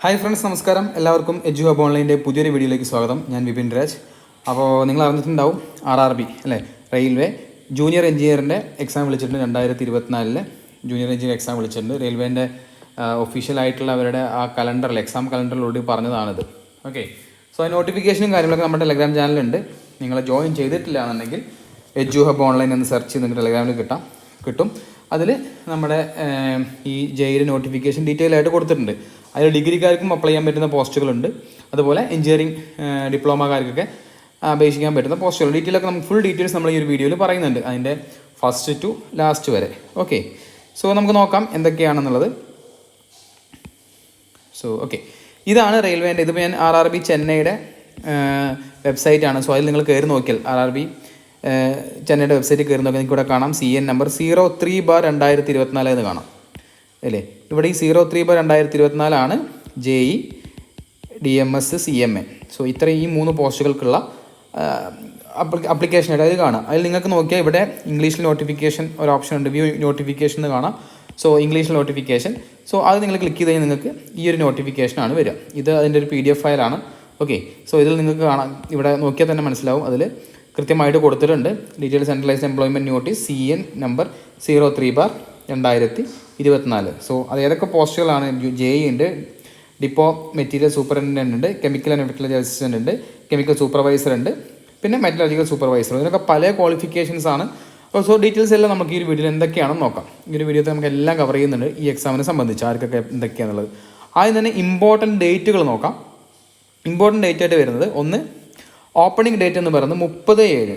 Hi friends, നമസ്കാരം. എല്ലാവർക്കും എജു hub ഓൺലൈൻ്റെ പുതിയൊരു വീഡിയോയിലേക്ക് സ്വാഗതം. ഞാൻ വിപിൻ രാജ്. അപ്പോൾ നിങ്ങൾ അറിഞ്ഞിട്ടുണ്ടാവും RRB അല്ലേ, റെയിൽവേ ജൂനിയർ എഞ്ചിനീയറിൻ്റെ എക്സാം വിളിച്ചിട്ടുണ്ട്. 2024 ജൂനിയർ എഞ്ചിനീയർ എക്സാം വിളിച്ചിട്ടുണ്ട്. റെയിൽവേൻ്റെ ഒഫീഷ്യലായിട്ടുള്ള അവരുടെ ആ കലണ്ടറിൽ, എക്സാം കലണ്ടറിലൂടെ പറഞ്ഞതാണിത്. ഓക്കെ, സോ ആ നോട്ടിഫിക്കേഷനും കാര്യങ്ങളൊക്കെ നമ്മുടെ ടെലഗ്രാം ചാനലുണ്ട്. നിങ്ങൾ ജോയിൻ ചെയ്തിട്ടില്ല എന്നുണ്ടെങ്കിൽ എജു ഹബ് ഓൺലൈൻ എന്ന് സെർച്ച് ചെയ്ത് നിങ്ങൾക്ക് ടെലഗ്രാമിൽ കിട്ടും. അതിൽ നമ്മുടെ ഈ ജെയിലെ നോട്ടിഫിക്കേഷൻ ഡീറ്റെയിൽ ആയിട്ട് കൊടുത്തിട്ടുണ്ട്. അതിൽ ഡിഗ്രിക്കാർക്കും അപ്ലൈ ചെയ്യാൻ പറ്റുന്ന പോസ്റ്റുകളുണ്ട്, അതുപോലെ എഞ്ചിനീയറിംഗ് ഡിപ്ലോമക്കാർക്കൊക്കെ അപേക്ഷിക്കാൻ പറ്റുന്ന പോസ്റ്റുകൾ. ഡീറ്റെയിലൊക്കെ നമുക്ക് ഫുൾ ഡീറ്റെയിൽസ് നമ്മൾ ഈ ഒരു വീഡിയോയിൽ പറയുന്നുണ്ട്, അതിൻ്റെ ഫസ്റ്റ് ടു ലാസ്റ്റ് വരെ. ഓക്കെ, സോ നമുക്ക് നോക്കാം എന്തൊക്കെയാണെന്നുള്ളത്. സോ ഓക്കെ, ഇതാണ് റെയിൽവേൻ്റെ. ഇതിപ്പോൾ ഞാൻ RRB ചെന്നൈയുടെ വെബ്സൈറ്റാണ്. സോ അതിൽ നിങ്ങൾ കയറി നോക്കിയാൽ RRB ചെന്നൈയുടെ വെബ്സൈറ്റിൽ കയറി നോക്കി നിങ്ങൾക്ക് ഇവിടെ കാണാം CN നമ്പർ 03/2024 എന്ന് കാണാം അല്ലേ. ഇവിടെ ഈ 03/2024 JE DMS CMA. സോ ഇത്രയും ഈ 3 പോസ്റ്റുകൾക്കുള്ള അപ്ലിക്കേഷനായിട്ട് അതിൽ കാണാം. അതിൽ നിങ്ങൾക്ക് നോക്കിയാൽ ഇവിടെ ഇംഗ്ലീഷിൽ നോട്ടിഫിക്കേഷൻ ഒരു ഓപ്ഷൻ ഉണ്ട്, വ്യൂ നോട്ടിഫിക്കേഷൻ എന്ന് കാണാം. സോ ഇംഗ്ലീഷിൽ നോട്ടിഫിക്കേഷൻ, സോ അത് നിങ്ങൾ ക്ലിക്ക് ചെയ്ത് കഴിഞ്ഞാൽ നിങ്ങൾക്ക് ഈ ഒരു നോട്ടിഫിക്കേഷനാണ് വരിക. ഇത് അതിൻ്റെ ഒരു PDF ഫയലാണ്. ഓക്കെ, സോ ഇതിൽ നിങ്ങൾക്ക് കാണാം, ഇവിടെ നോക്കിയാൽ തന്നെ മനസ്സിലാവും, അതിൽ കൃത്യമായിട്ട് കൊടുത്തിട്ടുണ്ട്. Detail centralised employment notice CN number 03/2024. So അത് ഏതൊക്കെ പോസ്റ്റുകളാണ്? JE ഉണ്ട്, ഡിപ്പോ മെറ്റീരിയൽ സൂപ്പറിൻറ്റൻഡൻ്റ് ഉണ്ട്, കെമിക്കൽ ആൻഡ് മെറ്റലർജി അസിസ്റ്റൻ്റ് ഉണ്ട്, കെമിക്കൽ സൂപ്പർവൈസർ ഉണ്ട്, പിന്നെ മെറ്റലർജിക്കൽ സൂപ്പർവൈസർ. ഇതിനൊക്കെ പല ക്വാളിഫിക്കേഷൻസ് ആണ്. സോ ഡീറ്റെയിൽസ് എല്ലാം നമുക്ക് ഈ ഒരു വീഡിയോയിൽ എന്തൊക്കെയാണെന്ന് നോക്കാം. ഈ ഒരു വീഡിയോയിൽ നമുക്ക് എല്ലാം കവർ ചെയ്യുന്നുണ്ട് ഈ എക്സാമിനെ സംബന്ധിച്ച്, ആർക്കൊക്കെ എന്തൊക്കെയാണെന്നുള്ളത്. ആദ്യം തന്നെ ഇമ്പോർട്ടൻറ്റ് ഡേറ്റുകൾ നോക്കാം. ഇമ്പോർട്ടൻറ്റ് ഡേറ്റ് ആയിട്ട് വരുന്നത്, ഒന്ന് ഓപ്പണിംഗ് ഡേറ്റ് എന്ന് പറയുന്നത് 30/7.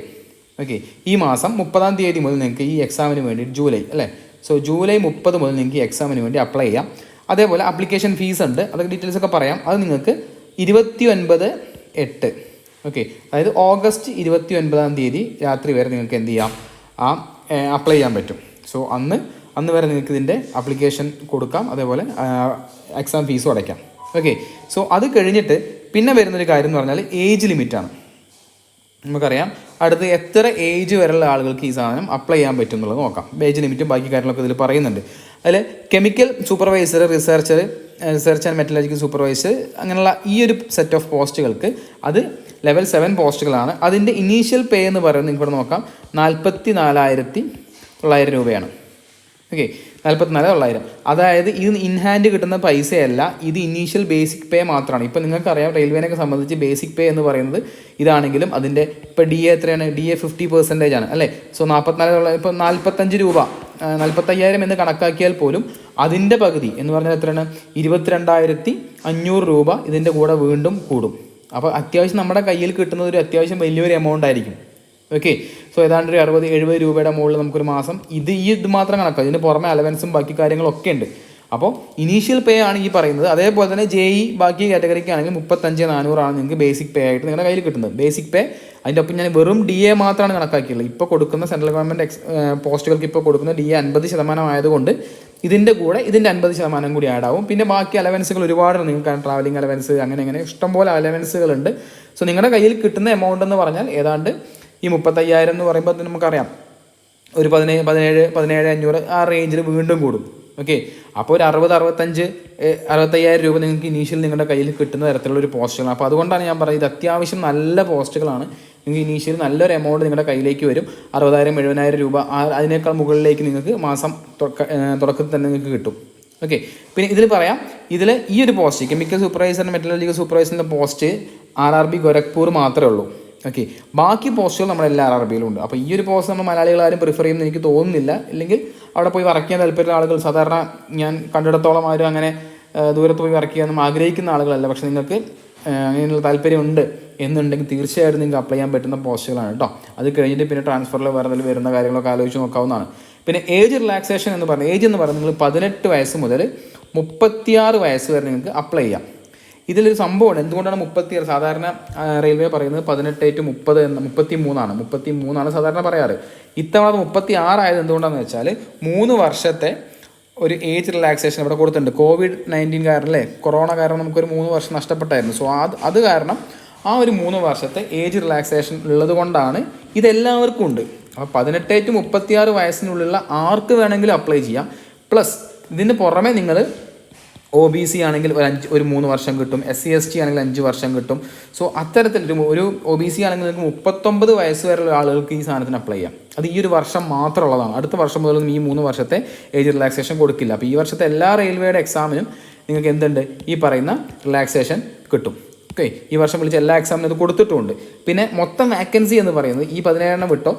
ഓക്കെ, ഈ മാസം 30-ാം തീയതി മുതൽ നിങ്ങൾക്ക് ഈ എക്സാമിന് വേണ്ടി ജൂലൈ അല്ലേ. സോ ജൂലൈ 30 മുതൽ നിങ്ങൾക്ക് ഈ എക്സാമിന് വേണ്ടി അപ്ലൈ ചെയ്യാം. അതേപോലെ ആപ്ലിക്കേഷൻ ഫീസ് ഉണ്ട്, അതൊക്കെ ഡീറ്റെയിൽസ് ഒക്കെ പറയാം. അത് നിങ്ങൾക്ക് 29/8, ഓക്കെ, അതായത് ഓഗസ്റ്റ് 29-ാം തീയതി രാത്രി വരെ നിങ്ങൾക്ക് എന്ത് ചെയ്യാം, അപ്ലൈ ചെയ്യാൻ പറ്റും. സോ അന്ന് വരെ നിങ്ങൾക്ക് ഇതിൻ്റെ ആപ്ലിക്കേഷൻ കൊടുക്കാം, അതേപോലെ എക്സാം ഫീസും അടയ്ക്കാം. ഓക്കെ, സോ അത് കഴിഞ്ഞിട്ട് പിന്നെ വരുന്നൊരു കാര്യം എന്ന് പറഞ്ഞാൽ ഏജ് ലിമിറ്റാണ്. നമുക്കറിയാം അടുത്ത് എത്ര ഏജ് വരെയുള്ള ആളുകൾക്ക് ഈ സാധനം അപ്ലൈ ചെയ്യാൻ പറ്റും എന്നുള്ളത് നോക്കാം. ഏജ് ലിമിറ്റും ബാക്കി കാര്യങ്ങളൊക്കെ ഇതിൽ പറയുന്നുണ്ട്. അതിൽ chemical supervisor, research and metallurgical supervisor, അങ്ങനെയുള്ള ഈ ഒരു സെറ്റ് ഓഫ് പോസ്റ്റുകൾക്ക് അത് ലെവൽ 7 പോസ്റ്റുകളാണ്. അതിൻ്റെ ഇനീഷ്യൽ പേ എന്ന് പറയുന്നത് നിങ്ങൾക്ക് ഇവിടെ നോക്കാം 44,900 രൂപയാണ്. ഓക്കെ, 44,900. അതായത് ഇത് ഇൻ ഹാൻഡ് കിട്ടുന്ന പൈസയല്ല, ഇത് ഇനീഷ്യൽ ബേസിക് പേ മാത്രമാണ്. ഇപ്പോൾ നിങ്ങൾക്കറിയാം റെയിൽവേനൊക്കെ സംബന്ധിച്ച് ബേസിക് പേ എന്ന് പറയുന്നത് ഇതാണെങ്കിലും അതിൻ്റെ ഇപ്പോൾ DA എത്രയാണ്? DA 50% ആണ് അല്ലേ. സോ 44,000, ഇപ്പോൾ 45 രൂപ, 45,000 എന്ന് കണക്കാക്കിയാൽ പോലും അതിൻ്റെ പകുതി എന്ന് പറഞ്ഞാൽ എത്രയാണ്? 22,500 രൂപ ഇതിൻ്റെ കൂടെ വീണ്ടും കൂടും. അപ്പോൾ അത്യാവശ്യം നമ്മുടെ കയ്യിൽ കിട്ടുന്നത് ഒരു അത്യാവശ്യം വലിയൊരു എമൗണ്ട് ആയിരിക്കും. ഓക്കെ, സോ ഏതാണ്ട് ഒരു 60-70 രൂപയുടെ മുകളിൽ നമുക്കൊരു മാസം ഇത് മാത്രം കണക്കാക്കാം. ഇതിന് പുറമെ അലവൻസും ബാക്കി കാര്യങ്ങളൊക്കെ ഉണ്ട്. അപ്പോൾ ഇനീഷ്യൽ പേ ആണ് ഈ പറയുന്നത്. അതേപോലെ തന്നെ JE ബാക്കി കാറ്റഗറിക്ക് ആണെങ്കിൽ 35,400 നിങ്ങൾക്ക് ബേസിക് പേ ആയിട്ട് നിങ്ങളുടെ കയ്യിൽ കിട്ടുന്നത്. ബേസിക് പേ, അതിൻ്റെ ഒപ്പം ഞാൻ വെറും DA മാത്രമാണ് കണക്കാക്കിയുള്ളത്. ഇപ്പോൾ കൊടുക്കുന്ന സെൻട്രൽ ഗവൺമെൻറ് പോസ്റ്റുകൾക്ക് ഇപ്പോൾ കൊടുക്കുന്ന DA 50% ആയതുകൊണ്ട് ഇതിൻ്റെ കൂടെ ഇതിൻ്റെ 50% കൂടി ആഡ് ആവും. പിന്നെ ബാക്കി അലവൻസുകൾ ഒരുപാടുണ്ട്. നിങ്ങൾക്ക് ട്രാവലിംഗ് അലവൻസ്, അങ്ങനെ ഇഷ്ടംപോലെ അലവൻസുകളുണ്ട്. സോ നിങ്ങളുടെ കയ്യിൽ കിട്ടുന്ന എമൗണ്ട് എന്ന് പറഞ്ഞാൽ ഏതാണ്ട് ഈ 35,000 എന്ന് പറയുമ്പോൾ നമുക്കറിയാം ഒരു 17,500 ആ റേഞ്ചിൽ വീണ്ടും കൂടും. ഓക്കെ, അപ്പോൾ ഒരു 65,000 രൂപ നിങ്ങൾക്ക് ഇനീഷ്യൽ നിങ്ങളുടെ കയ്യിൽ കിട്ടുന്ന തരത്തിലുള്ള ഒരു പോസ്റ്റുകളാണ്. അപ്പോൾ അതുകൊണ്ടാണ് ഞാൻ പറയുന്നത് ഇത് അത്യാവശ്യം നല്ല പോസ്റ്റുകളാണ്. നിങ്ങൾക്ക് ഇനീഷ്യൽ നല്ലൊരു എമൗണ്ട് നിങ്ങളുടെ കയ്യിലേക്ക് വരും. 60,000-70,000 രൂപ, അതിനേക്കാൾ മുകളിലേക്ക് നിങ്ങൾക്ക് മാസം തുടക്കത്തിൽ തന്നെ നിങ്ങൾക്ക് കിട്ടും. ഓക്കെ, പിന്നെ ഇതിൽ പറയാം, ഇതിൽ ഈ ഒരു പോസ്റ്റ് കെമിക്കൽ സൂപ്പർവൈസറിൻ്റെ മെറ്റലർജിക്കൽ സൂപ്പർവൈസറിൻ്റെ പോസ്റ്റ് RRB ഗോരഖ്പൂർ മാത്രമേ ഉള്ളൂ. ഓക്കെ, ബാക്കി പോസ്റ്റുകൾ നമ്മളെല്ലാ RRBയിലും ഉണ്ട്. അപ്പോൾ ഈ ഒരു പോസ്റ്റ് നമ്മൾ മലയാളികളാരും പ്രിഫർ ചെയ്യുമെന്ന് എനിക്ക് തോന്നുന്നില്ല. ഇല്ലെങ്കിൽ അവിടെ പോയി വർക്ക് ചെയ്യാൻ താല്പര്യമുള്ള ആളുകൾ, സാധാരണ ഞാൻ കണ്ടിടത്തോളം ആരും അങ്ങനെ ദൂരത്ത് പോയി വർക്ക് ചെയ്യാൻ ആഗ്രഹിക്കുന്ന ആളുകളല്ല. പക്ഷേ നിങ്ങൾക്ക് അങ്ങനെയുള്ള താല്പര്യമുണ്ട് എന്നുണ്ടെങ്കിൽ തീർച്ചയായിട്ടും നിങ്ങൾക്ക് അപ്ലൈ ചെയ്യാൻ പറ്റുന്ന പോസ്റ്റുകളാണ് കേട്ടോ. അത് കഴിഞ്ഞിട്ട് പിന്നെ ട്രാൻസ്ഫറിൽ വേറെ വരുന്ന കാര്യങ്ങളൊക്കെ ആലോചിച്ച് നോക്കാവുന്നതാണ്. പിന്നെ ഏജ് റിലാക്സേഷൻ എന്ന് പറയുന്നത്, ഏജ് എന്ന് പറയുന്നത് നിങ്ങൾ 18 വയസ്സ് മുതൽ 36 വയസ്സ് വരെ നിങ്ങൾക്ക് അപ്ലൈ ചെയ്യാം. ഇതിലൊരു സംഭവമാണ്, എന്തുകൊണ്ടാണ് 36? സാധാരണ റെയിൽവേ പറയുന്നത് 18 to 30 എന്ന് 33 സാധാരണ പറയാറ്. ഇത്തവണ 36 ആയത് എന്തുകൊണ്ടാണെന്ന് വെച്ചാൽ 3 വർഷത്തെ ഒരു ഏജ് റിലാക്സേഷൻ ഇവിടെ കൊടുത്തിട്ടുണ്ട്. COVID-19 കാരണം അല്ലേ, കൊറോണ കാരണം നമുക്കൊരു 3 വർഷം നഷ്ടപ്പെട്ടായിരുന്നു. സോ അത് കാരണം ആ ഒരു 3 വർഷത്തെ ഏജ് റിലാക്സേഷൻ ഉള്ളത് കൊണ്ടാണ് ഇതെല്ലാവർക്കും ഉണ്ട്. അപ്പോൾ 18 to 36 വയസ്സിനുള്ളിലുള്ള ആർക്ക് വേണമെങ്കിലും അപ്ലൈ ചെയ്യാം. പ്ലസ് ഇതിന് പുറമെ നിങ്ങൾ OBC ആണെങ്കിൽ ഒരു 3 വർഷം കിട്ടും, SC/ST ആണെങ്കിൽ 5 വർഷം കിട്ടും. സോ അത്തരത്തിൽ ഒരു OBC ആണെങ്കിൽ നിങ്ങൾക്ക് 39 വയസ്സ് വരെയുള്ള ആളുകൾക്ക് ഈ സാധനത്തിന് അപ്ലൈ ചെയ്യാം. അത് ഈ ഒരു വർഷം മാത്രമുള്ളതാണ്. അടുത്ത വർഷം മുതലൊന്നും ഈ 3 വർഷത്തെ ഏജ് റിലാക്സേഷൻ കൊടുക്കില്ല. അപ്പോൾ ഈ വർഷത്തെ എല്ലാ റെയിൽവേയുടെ എക്സാമിനും നിങ്ങൾക്ക് എന്തുണ്ട്, ഈ പറയുന്ന റിലാക്സേഷൻ കിട്ടും. ഓക്കെ, ഈ വർഷം വിളിച്ച എല്ലാ എക്സാമിനും ഇത് കൊടുത്തിട്ടുമുണ്ട്. പിന്നെ മൊത്തം വാക്കൻസി എന്ന് പറയുന്നത് ഈ 17 വിട്ടോ,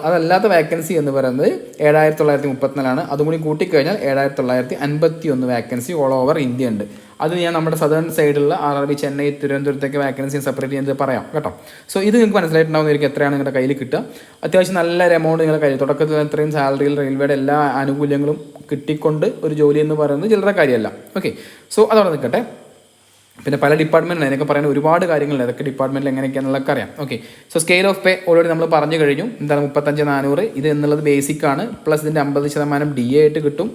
അതല്ലാത്ത വാക്കൻസി എന്ന് പറയുന്നത് 7934. അതും കൂടി കൂട്ടിക്കഴിഞ്ഞാൽ 7951 വാക്കൻസി ഓൾ ഓവർ ഇന്ത്യ ഉണ്ട്. അത് ഞാൻ നമ്മുടെ സദേൺ സൈഡിലുള്ള RRB ചെന്നൈ, തിരുവനന്തപുരത്തേക്ക് വാക്കൻസി സെപ്പറേറ്റ് ചെയ്യുന്നത് പറയാം കേട്ടോ. സോ ഇത് നിങ്ങൾക്ക് മനസ്സിലായിട്ടുണ്ടാവുന്നതായിരിക്കും എത്രയാണ് നിങ്ങളുടെ കയ്യിൽ കിട്ടുക. അത്യാവശ്യം നല്ലൊരു എമൗണ്ട് നിങ്ങളുടെ കയ്യിൽ, തുടക്കത്തിൽ ഇത്രയും സാലറിയിൽ റെയിൽവേയുടെ എല്ലാ ആനുകൂല്യങ്ങളും കിട്ടിക്കൊണ്ട് ഒരു ജോലി എന്ന് പറയുന്നത് ചില്ലറ കാര്യമല്ല. ഓക്കെ, സോ അതവിടെ നിൽക്കട്ടെ. പിന്നെ പല ഡിപ്പാർട്ട്മെൻറ്റിൽ അതിനൊക്കെ പറയുന്ന ഒരുപാട് കാര്യങ്ങളുണ്ട്. അതൊക്കെ ഡിപ്പാർട്ട്മെൻറ്റിൽ എങ്ങനെയൊക്കെയാണെന്നുള്ളതൊക്കെ അറിയാം. Okay, so scale of pay already നമ്മൾ പറഞ്ഞു കഴിഞ്ഞു. എന്താണ് 35,400 ഇത് എന്നുള്ളത് ബേസിക്കാണ്. പ്ലസ് ഇതിൻ്റെ 50% DA ആയിട്ട് കിട്ടും.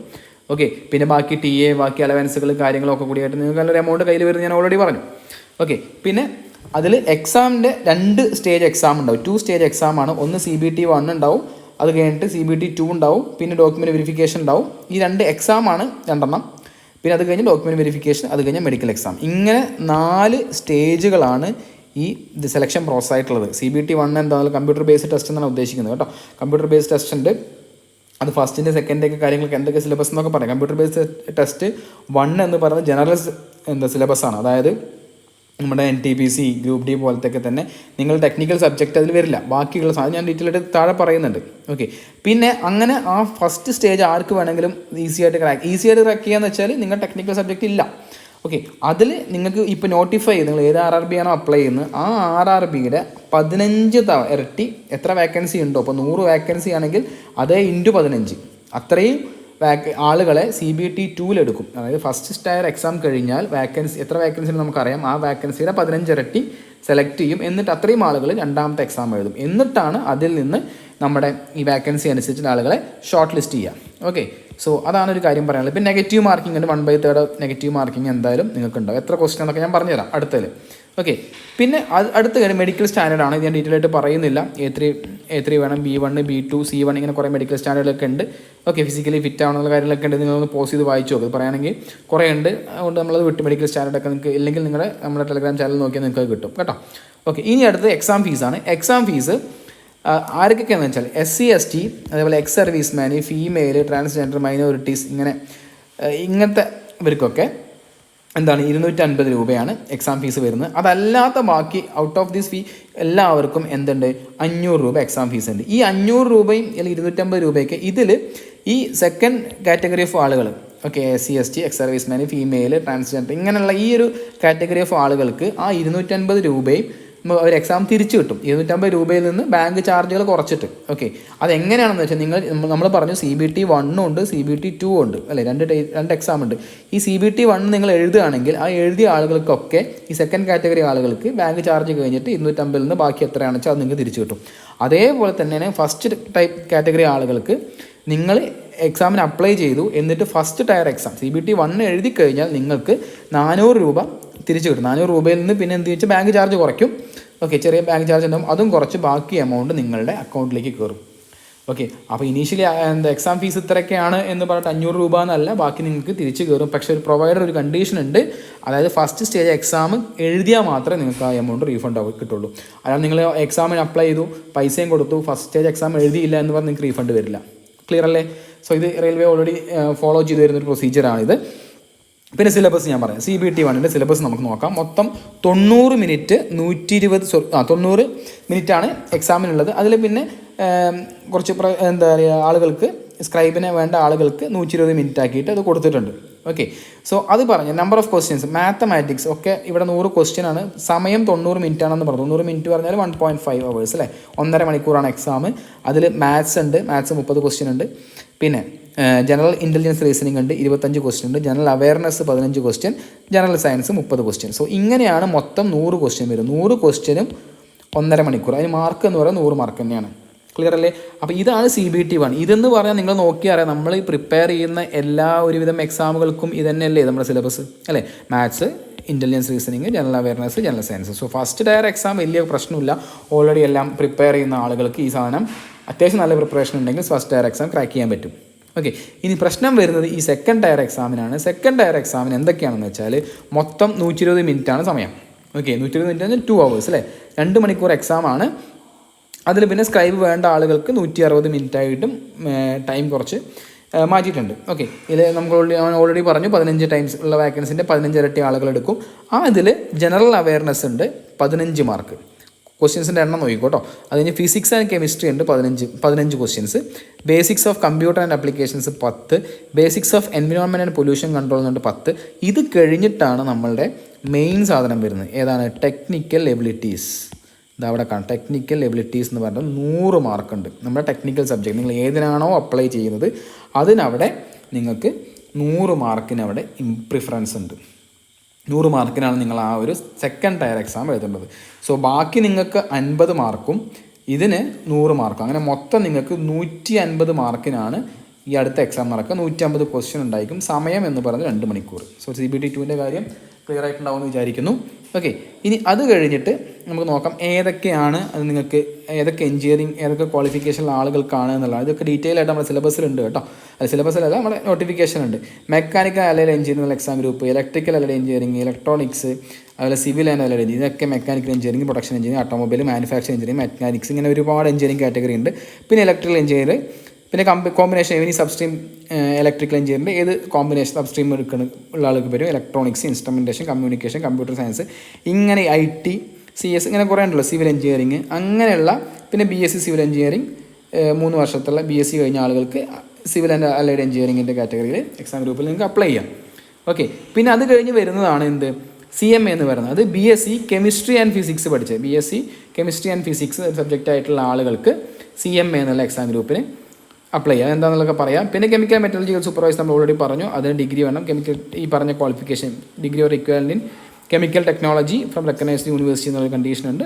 ഓക്കെ, പിന്നെ ബാക്കി TA, ബാക്കി അലവൻസുകൾ കാര്യങ്ങളൊക്കെ കൂടിയായിട്ട് നിങ്ങൾക്ക് നല്ലൊരു എമൗണ്ട് കയ്യിൽ വരുന്നത് ഞാൻ ഓൾറെഡി പറഞ്ഞു. ഓക്കെ, പിന്നെ അതിൽ എക്സാമിൻ്റെ 2 സ്റ്റേജ് എക്സാം ഉണ്ടാവും. 2 സ്റ്റേജ് എക്സാമാണ്. ഒന്ന് CBT 1 ഉണ്ടാവും, അത് കഴിഞ്ഞിട്ട് CBT 2 ഉണ്ടാവും, പിന്നെ ഡോക്യുമെൻറ്റ് വെരിഫിക്കേഷൻ ഉണ്ടാവും. ഈ 2 എക്സാമാണ് 2 പിന്നെ അത് കഴിഞ്ഞ് ഡോക്യുമെൻറ്റ് വെരിഫിക്കേഷൻ, അത് കഴിഞ്ഞ് മെഡിക്കൽ എക്സാം. ഇങ്ങനെ 4 സ്റ്റേജുകളാണ് ഈ സെലക്ഷൻ പ്രോസസ് ആയിട്ടുള്ളത്. CBT 1 എന്തായാലും കമ്പ്യൂട്ടർ ബേസ്ഡ് ടെസ്റ്റ് എന്നാണ് ഉദ്ദേശിക്കുന്നത് കേട്ടോ. കമ്പ്യൂട്ടർ ബേസ്ഡ് ടെസ്റ്റ് ഉണ്ട്. അത് ഫസ്റ്റിൻ്റെ സെക്കൻഡൊക്കെ കാര്യങ്ങൾക്ക് എന്തൊക്കെ സിലബസ് എന്നൊക്കെ പറയാം. കമ്പ്യൂട്ടർ ബേസ്ഡ് ടെസ്റ്റ് 1 എന്ന് പറയുന്നത് ജനറൽ സിലബസാണ്. അതായത് നമ്മുടെ NTPC, ഗ്രൂപ്പ് D പോലത്തെയൊക്കെ തന്നെ നിങ്ങൾ ടെക്നിക്കൽ സബ്ജക്റ്റ് അതിൽ വരില്ല. ബാക്കിയുള്ള സാധനം ഞാൻ ഡീറ്റെയിൽ ആയിട്ട് താഴെ പറയുന്നുണ്ട്. ഓക്കെ, പിന്നെ അങ്ങനെ ആ ഫസ്റ്റ് സ്റ്റേജ് ആർക്ക് വേണമെങ്കിലും ഈസി ആയിട്ട് ക്രാക്ക് ചെയ്യാന്ന് വെച്ചാൽ നിങ്ങൾ ടെക്നിക്കൽ സബ്ജക്റ്റ് ഇല്ല. ഓക്കെ, അതിൽ നിങ്ങൾക്ക് ഇപ്പോൾ നോട്ടിഫൈ ചെയ്ത് നിങ്ങൾ ഏത് RRB ആണോ അപ്ലൈ ചെയ്യുന്നത് ആ RRBയുടെ 15 ഇരട്ടി എത്ര വാക്കൻസി ഉണ്ടോ, അപ്പോൾ 100 വാക്കൻസി ആണെങ്കിൽ അതേ ഇൻറ്റു 15 അത്രയും ആളുകളെ CBT 2 എടുക്കും. അതായത് ഫസ്റ്റ് ടയർ എക്സാം കഴിഞ്ഞാൽ എത്ര വാക്കൻസി നമുക്കറിയാം. ആ വാക്കൻസിയുടെ 15 ഇരട്ടി സെലക്ട് ചെയ്യും. എന്നിട്ട് അത്രയും ആളുകൾ രണ്ടാമത്തെ എക്സാം എഴുതും. എന്നിട്ടാണ് അതിൽ നിന്ന് നമ്മുടെ ഈ വാക്കൻസി അനുസരിച്ചിട്ട് ആളുകളെ ഷോർട്ട് ലിസ്റ്റ് ചെയ്യാം. ഓക്കെ, സോ അതാണ് ഒരു കാര്യം പറയാനുള്ളത്. പിന്നെ നെഗറ്റീവ് മാർക്കിംഗ് ഉണ്ട്. 1/3 നെഗറ്റീവ് മാർക്കിംഗ് എന്തായാലും നിങ്ങൾക്ക് ഉണ്ടാവും. എത്ര ക്വസ്റ്റൻ എന്നൊക്കെ ഞാൻ പറഞ്ഞുതരാം അടുത്തതിൽ. ഓക്കെ, പിന്നെ അടുത്ത കാര്യം മെഡിക്കൽ സ്റ്റാൻഡേർഡാണ്. ഇത് ഞാൻ ഡീറ്റെയിൽ ആയിട്ട് പറയുന്നില്ല. A3 വേണം, B1, B2, C1 ഇങ്ങനെ കുറേ മെഡിക്കൽ സ്റ്റാൻഡേർഡൊക്കെ ഉണ്ട്. ഓക്കെ, ഫിസിക്കലി ഫിറ്റ് ആവണമെന്നുള്ള കാര്യങ്ങളൊക്കെ ഉണ്ട്. നിങ്ങളൊന്ന് പോസ് ചെയ്ത് വായിച്ചു നോക്കും. പറയുകയാണെങ്കിൽ കുറേ ഉണ്ട്. അതുകൊണ്ട് നമ്മളത് വിട്ട് മെഡിക്കൽ സ്റ്റാൻഡേർഡൊക്കെ നിങ്ങൾക്ക് ഇല്ലെങ്കിൽ നമ്മുടെ ടെലഗ്രാം ചാനൽ നോക്കിയാൽ നിങ്ങൾക്ക് കിട്ടും കേട്ടോ. ഓക്കെ, ഇനി അടുത്തത് എക്സാം ഫീസാണ്. എക്സാം ഫീസ് ആർക്കൊക്കെയാണെന്ന് വെച്ചാൽ SC/ST, അതേപോലെ ex serviceman, female, transgender, minorities ഇങ്ങനത്തെ ഇവർക്കൊക്കെ എന്താണ് 250 രൂപയാണ് എക്സാം ഫീസ് വരുന്നത്. അതല്ലാത്ത ബാക്കി ഔട്ട് ഓഫ് ദിസ് ഫീ എല്ലാവർക്കും എന്തുണ്ട് 500 രൂപ എക്സാം ഫീസ് ഉണ്ട്. ഈ 500 രൂപയും അല്ലെങ്കിൽ 250 രൂപയൊക്കെ ഇതിൽ ഈ സെക്കൻഡ് കാറ്റഗറി ഓഫ് ആളുകൾ, okay, SC/ST, ex serviceman, female, transgender ഇങ്ങനെയുള്ള ഈ ഒരു കാറ്റഗറി ഓഫ് ആളുകൾക്ക് ആ 250 രൂപയും ഒരു എക്സാം തിരിച്ചു കിട്ടും. 250 രൂപയിൽ നിന്ന് ബാങ്ക് ചാർജുകൾ കുറച്ചിട്ട്. ഓക്കെ, അതെങ്ങനെയാണെന്ന് വെച്ചാൽ നമ്മൾ പറഞ്ഞു CBT 1 ഉണ്ട്, CBT 2 ഉണ്ട് അല്ലേ, രണ്ട് എക്സാം ഉണ്ട്. ഈ CBT 1 നിങ്ങൾ എഴുതുകയാണെങ്കിൽ ആ എഴുതിയ ആളുകൾക്കൊക്കെ ഈ സെക്കൻഡ് കാറ്റഗറി ആളുകൾക്ക് ബാങ്ക് ചാർജ് കഴിഞ്ഞിട്ട് 250 നിന്ന് ബാക്കി എത്രയാണെന്ന് വെച്ചാൽ അത് നിങ്ങൾക്ക് തിരിച്ചു കിട്ടും. അതേപോലെ തന്നെയാണ് ഫസ്റ്റ് ടൈപ്പ് കാറ്റഗറി ആളുകൾക്ക് നിങ്ങൾ എക്സാമിന് അപ്ലൈ ചെയ്തു, എന്നിട്ട് ഫസ്റ്റ് ടയർ എക്സാം CBT 1 എഴുതി കഴിഞ്ഞാൽ നിങ്ങൾക്ക് 400 രൂപ തിരിച്ചു കിട്ടും. 400 രൂപയിൽ നിന്ന് പിന്നെ എന്ത് വെച്ചാൽ ബാങ്ക് ചാർജ് കുറയ്ക്കും. ഓക്കെ, ചെറിയ ബാങ്ക് ചാർജ് ഉണ്ടാവും. അതും കുറച്ച് ബാക്കി എമൗണ്ട് നിങ്ങളുടെ അക്കൗണ്ടിലേക്ക് കയറും. ഓക്കെ, അപ്പോൾ ഇനീഷ്യലി എക്സാം ഫീസ് ഇത്രയൊക്കെയാണ് എന്ന് പറഞ്ഞിട്ട് 500 രൂപ എന്നല്ല, ബാക്കി നിങ്ങൾക്ക് തിരിച്ച് കയറും. പക്ഷേ ഒരു പ്രൊവൈഡർ ഒരു കണ്ടീഷൻ ഉണ്ട്. അതായത് ഫസ്റ്റ് സ്റ്റേജ് എക്സാം എഴുതിയാൽ മാത്രമേ നിങ്ങൾക്ക് ആ എമൗണ്ട് റീഫണ്ട് കിട്ടുള്ളൂ. അല്ലാതെ നിങ്ങൾ എക്സാമിന് അപ്ലൈ ചെയ്തു, പൈസയും കൊടുത്തു, ഫസ്റ്റ് സ്റ്റേജ് എക്സാം എഴുതിയില്ല എന്ന് പറഞ്ഞാൽ നിങ്ങൾക്ക് റീഫണ്ട് വരില്ല. ക്ലിയർ അല്ലേ? സോ ഇത് റെയിൽവേ ഓൾറെഡി ഫോളോ ചെയ്ത് വരുന്നൊരു പ്രൊസീജിയറാണിത്. പിന്നെ സിലബസ് ഞാൻ പറയാം. CBT 1 സിലബസ് നമുക്ക് നോക്കാം. മൊത്തം 90 മിനിറ്റ് 90 മിനിറ്റാണ് എക്സാമിനുള്ളത്. അതിൽ പിന്നെ കുറച്ച് എന്താ പറയുക ആളുകൾക്ക് സ്ക്രൈബിനെ വേണ്ട ആളുകൾക്ക് 120 മിനിറ്റ് ആക്കിയിട്ട് അത് കൊടുത്തിട്ടുണ്ട്. ഓക്കെ, സോ അത് പറഞ്ഞ് നമ്പർ ഓഫ് ക്വസ്റ്റ്യൻസ് മാത്തമാറ്റിക്സ് ഒക്കെ ഇവിടെ 100 ക്വസ്റ്റ്യൻ ആണ്. സമയം 90 മിനിറ്റ് ആണെന്ന് പറഞ്ഞു. 90 മിനിറ്റ് പറഞ്ഞാൽ 1.5 hours അല്ലേ, 1.5 മണിക്കൂറാണ് എക്സാം. അതിൽ മാത്സ് ഉണ്ട്, മാത്സ് 30 ക്വസ്റ്റ്യൻ ഉണ്ട്. പിന്നെ ജനറൽ ഇൻ്റലിജൻസ് റീസണിംഗ് ഉണ്ട്, 25 ക്വസ്റ്റ്യൻ ഉണ്ട്. General awareness 15 question, general science 30 question. So ഇങ്ങനെയാണ് മൊത്തം 100 ക്വസ്റ്റ്യൻ വരും. 100 ക്വസ്റ്റ്യനും 1.5 മണിക്കൂർ. അതിന് മാർക്ക് എന്ന് പറയുന്നത് 100 മാർക്ക് തന്നെയാണ്. ക്ലിയർ അല്ലേ? അപ്പോൾ ഇതാണ് CBT 1. ഇതെന്ന് പറഞ്ഞാൽ നിങ്ങൾ നോക്കിയാൽ അറിയാം, നമ്മൾ പ്രിപ്പയർ ചെയ്യുന്ന എല്ലാ ഒരുവിധം എക്സാമുകൾക്കും ഇത് തന്നെയല്ലേ നമ്മുടെ സിലബസ് അല്ലേ? Maths, intelligence reasoning, general awareness, general science. So first tyre exam വലിയ പ്രശ്നമില്ല. ഓൾറെഡി എല്ലാം പ്രിപ്പയർ ചെയ്യുന്ന ആളുകൾക്ക് ഈ സാധനം അത്യാവശ്യം നല്ല പ്രിപ്പറേഷൻ ഉണ്ടെങ്കിൽ ഫസ്റ്റ് ടയർ എക്സാം ക്രാക്ക് ചെയ്യാൻ പറ്റും. ഓക്കെ, ഇനി പ്രശ്നം വരുന്നത് ഈ സെക്കൻഡ് ടയർ എക്സാമിനാണ്. സെക്കൻഡ് ടയർ എക്സാമിന് എന്തൊക്കെയാണെന്ന് വെച്ചാൽ മൊത്തം 120 മിനിറ്റാണ് സമയം. ഓക്കെ, 120 മിനിറ്റ് പറഞ്ഞാൽ 2 hours അല്ലേ, 2 മണിക്കൂർ എക്സാമാണ്. അതിൽ പിന്നെ സ്ക്രൈബ് വേണ്ട ആളുകൾക്ക് 160 മിനിറ്റായിട്ടും ടൈം കുറച്ച് മാറ്റിയിട്ടുണ്ട്. ഓക്കെ, ഇതിൽ നമുക്ക് ഓൾറെഡി പറഞ്ഞു 15 ടൈംസ് ഉള്ള വാക്കൻസിൻ്റെ 15 ഇരട്ടി ആളുകൾ എടുക്കും. അതിൽ ജനറൽ അവയർനെസ് ഉണ്ട് 15 മാർക്ക്. ക്വസ്റ്റ്യൻസിൻ്റെ എണ്ണം നോക്കിക്കോട്ടോ. അതിന് ഫിസിക്സ് ആൻഡ് കെമിസ്ട്രി ഉണ്ട് 15 questions. Basics of computer and applications 10. Basics of environment and pollution control എന്നുണ്ട് 10. ഇത് കഴിഞ്ഞിട്ടാണ് നമ്മളുടെ മെയിൻ സാധനം വരുന്നത്. ഏതാണ്? Technical abilities. ഇതവിടെ കാണാം, ടെക്നിക്കൽ എബിലിറ്റീസ് എന്ന് പറഞ്ഞാൽ 100 മാർക്കുണ്ട്. നമ്മുടെ ടെക്നിക്കൽ സബ്ജക്റ്റ് നിങ്ങൾ ഏതിനാണോ അപ്ലൈ ചെയ്യുന്നത് അതിനവിടെ നിങ്ങൾക്ക് 100 മാർക്കിന് അവിടെ പ്രിഫറൻസ് ഉണ്ട്. 100 മാർക്കിനാണ് നിങ്ങൾ ആ ഒരു സെക്കൻഡ് ടയർ എക്സാം എഴുതേണ്ടത്. സോ ബാക്കി നിങ്ങൾക്ക് 50 മാർക്കും ഇതിന് 100 മാർക്കും, അങ്ങനെ മൊത്തം നിങ്ങൾക്ക് 150 മാർക്കിനാണ് ഈ അടുത്ത എക്സാം നടക്കുക. 150 ക്വസ്റ്റ്യൻ ഉണ്ടായിരിക്കും. സമയം എന്ന് പറഞ്ഞ് 2 മണിക്കൂർ. സോ CBT 2ൻ്റെ കാര്യം ക്ലിയർ ആയിട്ടുണ്ടാവുമെന്ന് വിചാരിക്കുന്നു. ഓക്കെ, ഇനി അത് കഴിഞ്ഞിട്ട് നമുക്ക് നോക്കാം ഏതൊക്കെയാണ് അത് നിങ്ങൾക്ക് ഏതൊക്കെ എഞ്ചിനീയറിംഗ് ഏതൊക്കെ ക്വാളിഫിക്കേഷനുള്ള ആളുകൾക്കാണ് എന്നുള്ളത്. ഇതൊക്കെ ഡീറ്റെയിൽ ആയിട്ട് നമ്മുടെ സിലബസിലുണ്ട് കേട്ടോ. അത് സിലബസിലല്ല, നമ്മുടെ നോട്ടിഫിക്കേഷൻ ഉണ്ട്. Mechanical allied engineering exam group, electrical allied engineering, electronics, അതുപോലെ സിവിൽ ആൻഡ് അലൈഡ് എഞ്ചിനീയറിംഗ്, ഇതൊക്കെ mechanical engineering, production engineering, automobile, manufacturing engineering, mechanics, ഇങ്ങനെ ഒരുപാട് എഞ്ചിനീയറിംഗ് കാറ്റഗറി ഉണ്ട്. പിന്നെ ഇലക്ട്രിക്കൽ എഞ്ചിനീയർ, പിന്നെ കോമ്പിനേഷൻ ഇനി സബ്സ്ട്രീം ഇലക്ട്രിക്കൽ എഞ്ചിനീയറിൻ്റെ ഏത് കോമ്പിനേഷൻ സബ്സ്ട്രീം എടുക്കുന്ന ഉള്ള ആൾക്ക് വരും. Electronics, instrumentation, communication, computer science, ഇങ്ങനെ IT, CS, ഇങ്ങനെ കുറേ ഉണ്ടല്ലോ. സിവിൽ എഞ്ചിനീയറിംഗ് അങ്ങനെയുള്ള, പിന്നെ BSc സിവിൽ എഞ്ചിനീയറിംഗ് 3 വർഷത്തുള്ള BSc കഴിഞ്ഞ ആളുകൾക്ക് സിവിൽ ആൻഡ് അലൈഡ് എഞ്ചിനീയറിംഗിൻ്റെ കാറ്റഗറിയിൽ എക്സാം ഗ്രൂപ്പിൽ നിങ്ങൾക്ക് അപ്ലൈ ചെയ്യാം. ഓക്കെ, പിന്നെ അത് കഴിഞ്ഞ് വരുന്നതാണ് എന്ത് CMA എന്ന് പറയുന്നത്. അത് BSc കെമിസ്ട്രി ആൻഡ് ഫിസിക്സ് പഠിച്ചത്, BSc chemistry and physics subject ആയിട്ടുള്ള ആളുകൾക്ക് CMA എന്നുള്ള എക്സാം ഗ്രൂപ്പിന് അപ്ലൈ ചെയ്യാം. എന്താണെന്നൊക്കെ പറയാം. പിന്നെ കെമിക്കൽ മെറ്റലർജിക്കൽ സൂപ്പർവൈസർ നമ്മൾ ഓൾറെഡി പറഞ്ഞു, അതിന് ഡിഗ്രി വേണം. കെമിക്കൽ ഈ പറഞ്ഞ qualification degree or equivalent in chemical technology from recognised university എന്നുള്ള കണ്ടീഷൻ ഉണ്ട്,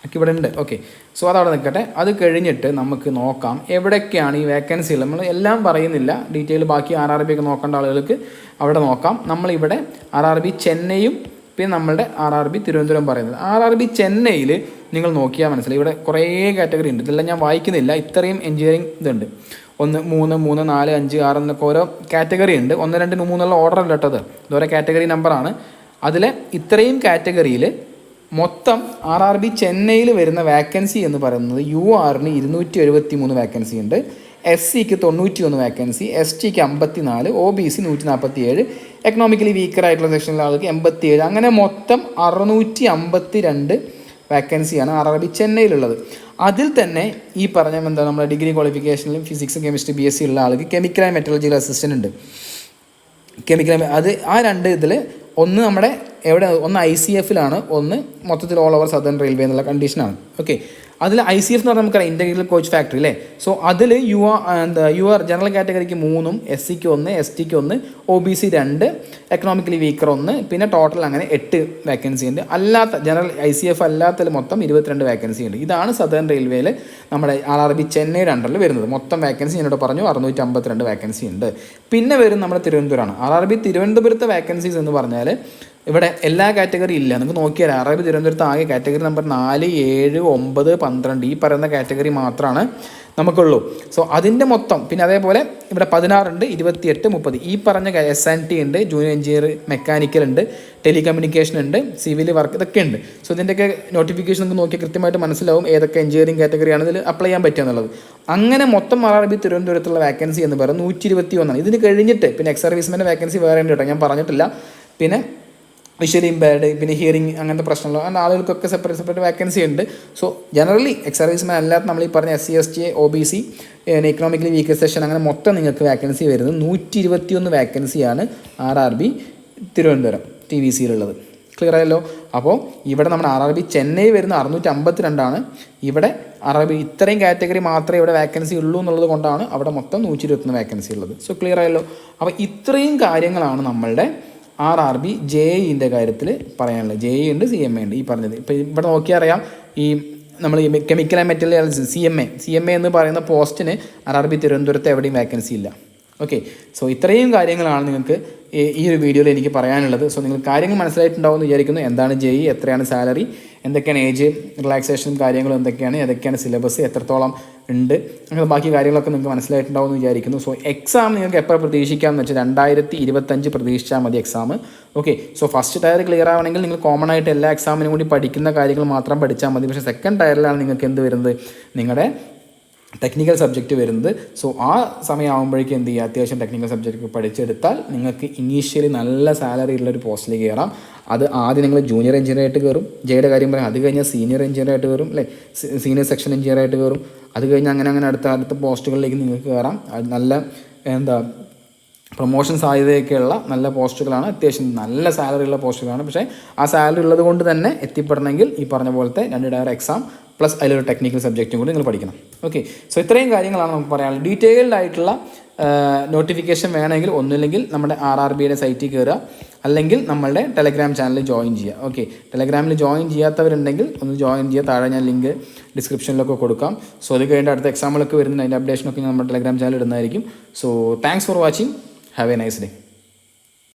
ഒക്കെ ഇവിടെ ഉണ്ട്. ഓക്കെ, സോ അതവിടെ നിൽക്കട്ടെ. അത് കഴിഞ്ഞിട്ട് നമുക്ക് നോക്കാം എവിടെയൊക്കെയാണ് ഈ വേക്കൻസികൾ. നമ്മൾ എല്ലാം പറയുന്നില്ല, ഡീറ്റെയിൽ ബാക്കി RRB ഒക്കെ നോക്കേണ്ട ആളുകൾക്ക് അവിടെ നോക്കാം. നമ്മളിവിടെ RRB ചെന്നൈയും പിന്നെ നമ്മളുടെ RRB തിരുവനന്തപുരം പറയുന്നത്. RRB ചെന്നൈയിൽ നിങ്ങൾ നോക്കിയാൽ മനസ്സിലായി ഇവിടെ കുറേ കാറ്റഗറി ഉണ്ട്. ഇതെല്ലാം ഞാൻ വായിക്കുന്നില്ല, ഇത്രയും എഞ്ചിനീയറിംഗ് ഇതുണ്ട്. 1, 3, 3, 4, 5, 6 എന്നൊക്കെ ഓരോ കാറ്റഗറി ഉണ്ട്. 1, 2, 3 എന്നുള്ള ഓർഡർ അല്ല കേട്ടത്, ഇതോരോ കാറ്റഗറി നമ്പറാണ്. അതിൽ ഇത്രയും കാറ്റഗറിയിൽ മൊത്തം RRB ചെന്നൈയിൽ വരുന്ന വാക്കൻസി എന്ന് പറയുന്നത് URന് 273 വാക്കൻസി ഉണ്ട്, SCക്ക് 91 വാക്കൻസി, STക്ക് 54, OBC 147, എക്കണോമിക്കലി വീക്കർ ആയിട്ടുള്ള സെക്ഷനിലെ ആൾക്ക് 87, അങ്ങനെ മൊത്തം 652 വാക്കൻസിയാണ് RRB ചെന്നൈയിലുള്ളത്. അതിൽ തന്നെ ഈ പറഞ്ഞ എന്താ നമ്മുടെ ഡിഗ്രി ക്വാളിഫിക്കേഷനിലും ഫിസിക്സ് കെമിസ്ട്രി BSc ഉള്ള ആൾക്ക് കെമിക്കൽ ആൻഡ് മെറ്റലർജിക്കൽ അസിസ്റ്റൻ്റ് ഉണ്ട്. കെമിക്കൽ അത് ആ 2 ഇതിൽ ഒന്ന് നമ്മുടെ എവിടെ, ഒന്ന് ICFലാണ്, ഒന്ന് മൊത്തത്തിൽ ഓൾ ഓവർ സദേൺ റെയിൽവേ എന്നുള്ള കണ്ടീഷനാണ്. ഓക്കെ, അതിൽ ICF എന്ന് പറഞ്ഞാൽ നമുക്കറിയാം ഇൻ്റഗ്രൽ കോച്ച് ഫാക്ടറി അല്ലേ. സോ അതിൽ UR ജനറൽ കാറ്റഗറിക്ക് 3, SCക്ക് 1, STക്ക് 1, OBC 2, എക്കണോമിക്കലി വീക്കർ 1, പിന്നെ ടോട്ടൽ അങ്ങനെ 8 വാക്കൻസി ഉണ്ട്. അല്ലാത്ത ജനറൽ ICF അല്ലാത്തതിൽ മൊത്തം 22 വാക്കൻസി ഉണ്ട്. ഇതാണ് സദേൺ റെയിൽവേയിൽ നമ്മുടെ RRB ചെന്നൈയുടെ അണ്ടറിൽ വരുന്നത്. മൊത്തം വാക്കൻസി എന്നോട് പറഞ്ഞു 652 വാക്കൻസി ഉണ്ട്. പിന്നെ വരും നമ്മുടെ തിരുവനന്തപുരമാണ്. RRB തിരുവനന്തപുരത്തെ വാക്കൻസീസ് എന്ന് പറഞ്ഞാൽ ഇവിടെ എല്ലാ കാറ്റഗറി ഇല്ല. നമുക്ക് നോക്കിയാൽ RRB തിരുവനന്തപുരത്ത് ആകെ കാറ്റഗറി നമ്പർ 4, 7, 9, 12 ഈ പറയുന്ന കാറ്റഗറി മാത്രമാണ് നമുക്കുള്ളൂ. സോ അതിൻ്റെ മൊത്തം പിന്നെ അതേപോലെ ഇവിടെ 16 ഉണ്ട്, 28, 30 ഈ പറഞ്ഞ SNT ഉണ്ട്, ജൂനിയർ എഞ്ചിനീയർ മെക്കാനിക്കൽ ഉണ്ട്, ടെലികമ്മ്യൂണിക്കേഷൻ ഉണ്ട്, സിവിൽ വർക്ക്, ഇതൊക്കെ ഉണ്ട്. സോ ഇതിൻ്റെയൊക്കെ നോട്ടിഫിക്കേഷൻ നമുക്ക് നോക്കിയാൽ കൃത്യമായിട്ട് മനസ്സിലാവും ഏതൊക്കെ എഞ്ചിനീയറിംഗ് കാറ്റഗറിയാണ് ഇതിൽ അപ്ലൈ ചെയ്യാൻ പറ്റുക എന്നുള്ളത്. അങ്ങനെ മൊത്തം RRB തിരുവനന്തപുരത്തുള്ള വാക്കൻസി എന്ന് പറയുന്നത് 121. ഇതിന് കഴിഞ്ഞിട്ട് പിന്നെ എക്സ് സർവീസ്മെൻ്റെ വാക്കൻസി വേറെ ഉണ്ട് കേട്ടോ, ഞാൻ പറഞ്ഞിട്ടില്ല. പിന്നെ വിഷ്വലി ഇമ്പയർഡ്, പിന്നെ ഹിയറിംഗ് അങ്ങനത്തെ പ്രശ്നങ്ങൾ അങ്ങനെ ആളുകൾക്കൊക്കെ സെപ്പറേറ്റ് വാക്കൻസി ഉണ്ട്. സോ ജനറലി എക്സ് സർവീസ്മാൻ അല്ലാത്ത നമ്മൾ ഈ പറഞ്ഞ SC, ST, OBC, economically weaker section അങ്ങനെ മൊത്തം നിങ്ങൾക്ക് വാക്കൻസി വരുന്നത് 121 വാക്കൻസിയാണ് RRB തിരുവനന്തപുരം TVCയിലുള്ളത്. ക്ലിയർ ആയല്ലോ. അപ്പോൾ ഇവിടെ നമ്മുടെ RRB ചെന്നൈ വരുന്ന 652 ഇവിടെ RRB ഇത്രയും കാറ്റഗറി മാത്രമേ ഇവിടെ വാക്കൻസി ഉള്ളൂ എന്നുള്ളത് കൊണ്ടാണ് അവിടെ മൊത്തം 121 വാക്കൻസി ഉള്ളത്. സോ ക്ലിയർ ആയല്ലോ. അപ്പോൾ ഇത്രയും കാര്യങ്ങളാണ് നമ്മളുടെ RRB JEൻ്റെ കാര്യത്തിൽ പറയാനുള്ളത്. JE ഉണ്ട്, CMA ഉണ്ട് ഈ പറഞ്ഞത്. ഇപ്പോൾ ഇവിടെ നോക്കിയാൽ അറിയാം ഈ നമ്മൾ ഈ കെമിക്കൽ ആൻഡ് മെറ്റീരിയൽസ് CMA എന്ന് പറയുന്ന പോസ്റ്റിന് RRB തിരുവനന്തപുരത്ത് എവിടെയും വാക്കൻസി ഇല്ല. ഓക്കെ, സോ ഇത്രയും കാര്യങ്ങളാണ് നിങ്ങൾക്ക് ഈ ഒരു വീഡിയോയിൽ എനിക്ക് പറയാനുള്ളത്. സോ നിങ്ങൾ കാര്യങ്ങൾ മനസ്സിലായിട്ടുണ്ടാവുമെന്ന് വിചാരിക്കുന്നു. എന്താണ് JE, എത്രയാണ് സാലറി, എന്തൊക്കെയാണ് ഏജ് റിലാക്സേഷനും കാര്യങ്ങളും എന്തൊക്കെയാണ്, ഏതൊക്കെയാണ് സിലബസ്, എത്രത്തോളം ഉണ്ട്, അങ്ങനെ ബാക്കി കാര്യങ്ങളൊക്കെ നിങ്ങൾക്ക് മനസ്സിലായിട്ടുണ്ടാവും എന്ന് വിചാരിക്കുന്നു. സോ എക്സാം നിങ്ങൾക്ക് എപ്പോൾ പ്രതീക്ഷിക്കാമെന്ന് വെച്ചാൽ 2025 പ്രതീക്ഷിച്ചാൽ മതി exam. Okay, so first tier clear ആവണമെങ്കിൽ നിങ്ങൾ കോമൺ ആയിട്ട് എല്ലാ എക്സാമിനും കൂടി പഠിക്കുന്ന കാര്യങ്ങൾ മാത്രം പഠിച്ചാൽ മതി. പക്ഷേ സെക്കൻഡ് ടയറിലാണ് നിങ്ങൾക്ക് എന്ത് വരുന്നത്, നിങ്ങളുടെ ടെക്നിക്കൽ സബ്ജക്റ്റ് വരുന്നത്. സോ ആ സമയമാകുമ്പോഴേക്കും എന്ത് ചെയ്യുക, അത്യാവശ്യം ടെക്നിക്കൽ സബ്ജക്റ്റ് പഠിച്ചെടുത്താൽ നിങ്ങൾക്ക് ഇനീഷ്യലി നല്ല സാലറി ഉള്ളൊരു പോസ്റ്റിലേക്ക് കയറാം. അത് ആദ്യം നിങ്ങൾ ജൂനിയർ എഞ്ചിനീയർ ആയിട്ട് കയറും, ജെയുടെ കാര്യം പറയാം, അത് കഴിഞ്ഞാൽ സീനിയർ എഞ്ചിനീയർ ആയിട്ട് കയറും അല്ലേ, സീനിയർ സെക്ഷൻ എഞ്ചിനീയർ ആയിട്ട് കയറും, അത് കഴിഞ്ഞ് അങ്ങനെ അടുത്ത പോസ്റ്റുകളിലേക്ക് നിങ്ങൾക്ക് കയറാം. നല്ല പ്രൊമോഷൻ സാധ്യതയൊക്കെയുള്ള നല്ല പോസ്റ്റുകളാണ്, അത്യാവശ്യം നല്ല സാലറി ഉള്ള പോസ്റ്റുകളാണ്. പക്ഷേ ആ സാലറി ഉള്ളത് കൊണ്ട് തന്നെ എത്തിപ്പെടണമെങ്കിൽ ഈ പറഞ്ഞ പോലത്തെ 2 ടയർ എക്സാം പ്ലസ് അതിലൊരു ടെക്നിക്കൽ സബ്ജക്റ്റും കൂടി നിങ്ങൾ പഠിക്കണം. ഓക്കെ, സോ ഇത്രയും കാര്യങ്ങളാണ് നമുക്ക് പറയാനുള്ളത്. ഡീറ്റെയിൽഡ് ആയിട്ടുള്ള നോട്ടിഫിക്കേഷൻ വേണമെങ്കിൽ ഒന്നുമില്ലെങ്കിൽ നമ്മുടെ RRBയുടെ സൈറ്റിൽ കയറുക, അല്ലെങ്കിൽ നമ്മളുടെ ടെലഗ്രാം ചാനൽ ജോയിൻ ചെയ്യുക. ഓക്കെ, ടെലഗ്രാമിൽ ജോയിൻ ചെയ്യാത്തവരുണ്ടെങ്കിൽ ഒന്ന് ജോയിൻ ചെയ്യുക. താഴെ ഞാൻ ലിങ്ക് ഡിസ്ക്രിപ്ഷനിലൊക്കെ കൊടുക്കാം. സോ അത് കഴിഞ്ഞിട്ട് അടുത്ത എക്സാമുകളൊക്കെ വരുന്നുണ്ട്, അതിൻ്റെ അപ്ഡേഷനൊക്കെ നമ്മുടെ ടെലഗ്രാം ചാനൽ ഇടുന്നതായിരിക്കും. So thanks for watching, have A nice day.